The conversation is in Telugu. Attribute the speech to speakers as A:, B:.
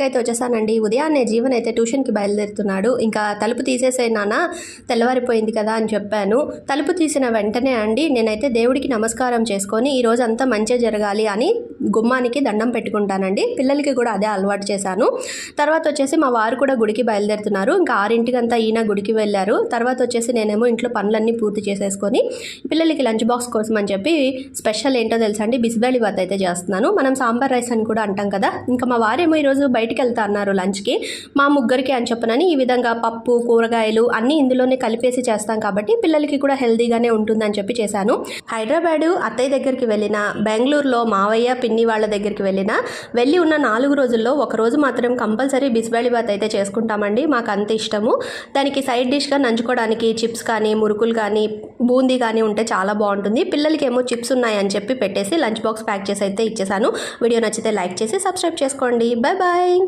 A: అయితే వచ్చేసానండి. ఉదయాన్నే జీవన్ అయితే ట్యూషన్కి బయలుదేరుతున్నాడు. ఇంకా తలుపు తీసేసే నాన్న, తెల్లవారిపోయింది కదా అని చెప్పాను. తలుపు తీసిన వెంటనే అండి నేనైతే దేవుడికి నమస్కారం చేసుకొని ఈరోజు అంతా మంచి జరగాలి అని గుమ్మానికి దండం పెట్టుకుంటానండి. పిల్లలకి కూడా అదే అలవాటు చేశాను. తర్వాత వచ్చేసి మా వారు కూడా గుడికి బయలుదేరుతున్నారు. ఇంకా 6:00 ఈయన గుడికి వెళ్ళారు. తర్వాత వచ్చేసి నేనేమో ఇంట్లో పనులన్నీ పూర్తి చేసేసుకొని పిల్లలకి లంచ్ బాక్స్ కోసం అని చెప్పి స్పెషల్ ఏంటో తెలుసా అండి, బిసిబేళి బాత్ అయితే చేస్తున్నాను. మనం సాంబార్ రైస్ అని కూడా అంటాం కదా. ఇంకా మా వారేమో ఈరోజు బయటికి వెళ్తా అన్నారు లంచ్కి. మా ముగ్గురికి అని చెప్పనని ఈ విధంగా పప్పు, కూరగాయలు అన్నీ ఇందులోనే కలిపేసి చేస్తాం కాబట్టి పిల్లలకి కూడా హెల్తీగానే ఉంటుందని చెప్పి చేశాను. హైదరాబాదు అత్తయ్య దగ్గరికి వెళ్ళిన, బెంగళూరులో మావయ్య పిన్ని వాళ్ళ దగ్గరికి వెళ్ళి ఉన్న 4 రోజుల్లో ఒక రోజు మాత్రం కంపల్సరీ బిసిబేళి బాత్ అయితే చేసుకుంటామండి. మాకు అంత ఇష్టము. దానికి సైడ్ డిష్గా నంచుకోవడానికి చిప్స్ కానీ, మురుకులు కానీ, బూందీ కానీ ఉంటే చాలా బాగుంటుంది. పిల్లలకి ఏమో చిప్స్ ఉన్నాయని చెప్పి పెట్టేసి లంచ్ బాక్స్ ప్యాక్ చేసి అయితే ఇచ్చేసాను. వీడియో నచ్చితే లైక్ చేసి సబ్స్క్రైబ్ చేసుకోండి. Bye bye.